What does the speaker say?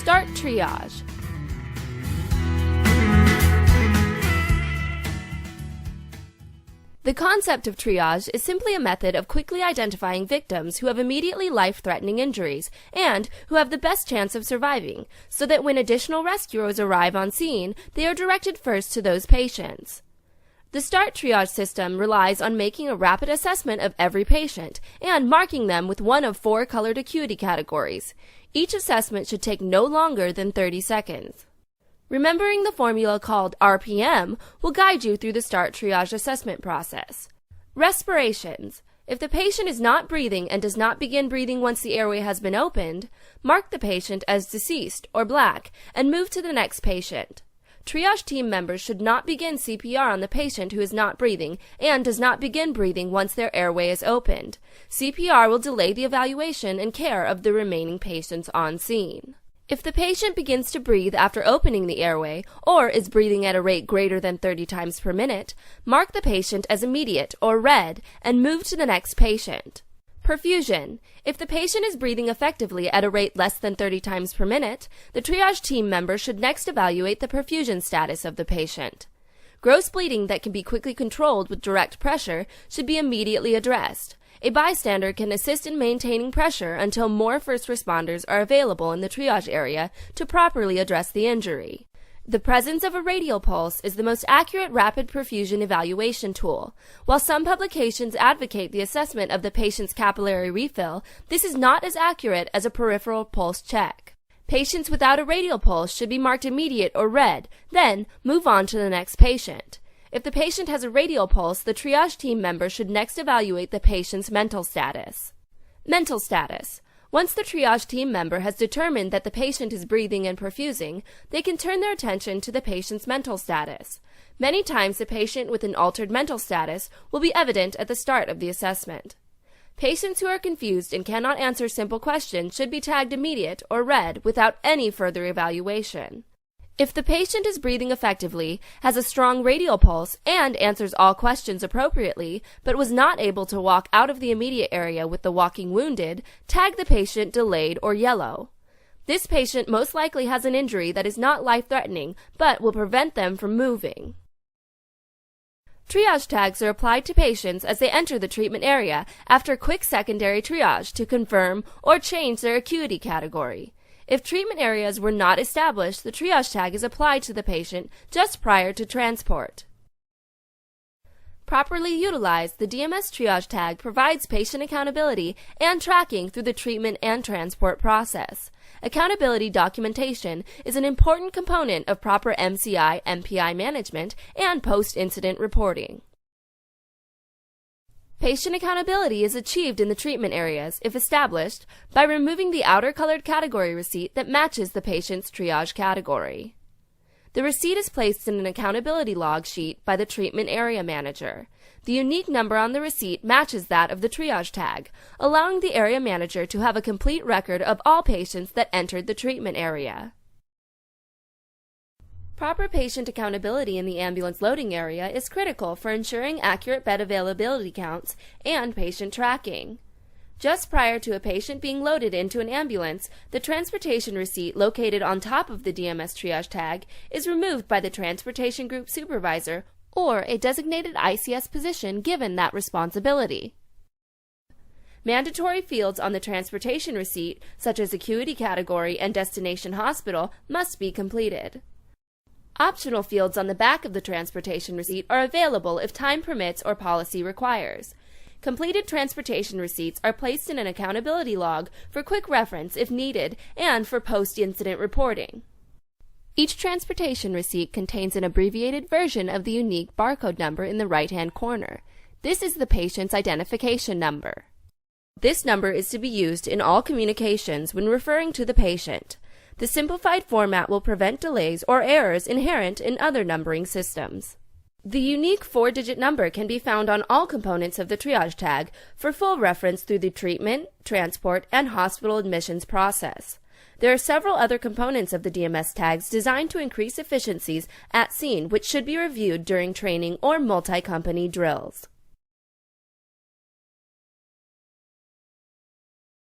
Start triage. The concept of triage is simply a method of quickly identifying victims who have immediately life-threatening injuries and who have the best chance of surviving, so that when additional rescuers arrive on scene, they are directed first to those patients. The START triage system relies on making a rapid assessment of every patient and marking them with one of 4 colored acuity categories. Each assessment should take no longer than 30 seconds. Remembering the formula called RPM will guide you through the START triage assessment process. Respirations. If the patient is not breathing and does not begin breathing once the airway has been opened, mark the patient as deceased or black and move to the next patient. Triage team members should not begin CPR on the patient who is not breathing and does not begin breathing once their airway is opened. CPR will delay the evaluation and care of the remaining patients on scene. If the patient begins to breathe after opening the airway or is breathing at a rate greater than 30 times per minute, mark the patient as immediate or red and move to the next patient. Perfusion. If the patient is breathing effectively at a rate less than 30 times per minute, the triage team member should next evaluate the perfusion status of the patient. Gross bleeding that can be quickly controlled with direct pressure should be immediately addressed. A bystander can assist in maintaining pressure until more first responders are available in the triage area to properly address the injury. The presence of a radial pulse is the most accurate rapid perfusion evaluation tool. While some publications advocate the assessment of the patient's capillary refill, this is not as accurate as a peripheral pulse check. Patients without a radial pulse should be marked immediate or red, then move on to the next patient. If the patient has a radial pulse, the triage team member should next evaluate the patient's mental status. Mental status. Once the triage team member has determined that the patient is breathing and perfusing, they can turn their attention to the patient's mental status. Many times the patient with an altered mental status will be evident at the start of the assessment. Patients who are confused and cannot answer simple questions should be tagged immediate or red without any further evaluation. If the patient is breathing effectively, has a strong radial pulse, and answers all questions appropriately, but was not able to walk out of the immediate area with the walking wounded, tag the patient delayed or yellow. This patient most likely has an injury that is not life-threatening, but will prevent them from moving. Triage tags are applied to patients as they enter the treatment area after quick secondary triage to confirm or change their acuity category. If treatment areas were not established, the triage tag is applied to the patient just prior to transport. Properly utilized, the DMS triage tag provides patient accountability and tracking through the treatment and transport process. Accountability documentation is an important component of proper MCI/MPI management and post-incident reporting. Patient accountability is achieved in the treatment areas, if established, by removing the outer colored category receipt that matches the patient's triage category. The receipt is placed in an accountability log sheet by the treatment area manager. The unique number on the receipt matches that of the triage tag, allowing the area manager to have a complete record of all patients that entered the treatment area. Proper patient accountability in the ambulance loading area is critical for ensuring accurate bed availability counts and patient tracking. Just prior to a patient being loaded into an ambulance, the transportation receipt located on top of the DMS triage tag is removed by the transportation group supervisor or a designated ICS position given that responsibility. Mandatory fields on the transportation receipt, such as acuity category and destination hospital, must be completed. Optional fields on the back of the transportation receipt are available if time permits or policy requires. Completed transportation receipts are placed in an accountability log for quick reference if needed and for post-incident reporting. Each transportation receipt contains an abbreviated version of the unique barcode number in the right-hand corner. This is the patient's identification number. This number is to be used in all communications when referring to the patient. The simplified format will prevent delays or errors inherent in other numbering systems. The unique 4-digit number can be found on all components of the triage tag for full reference through the treatment, transport, and hospital admissions process. There are several other components of the DMS tags designed to increase efficiencies at scene which should be reviewed during training or multi-company drills.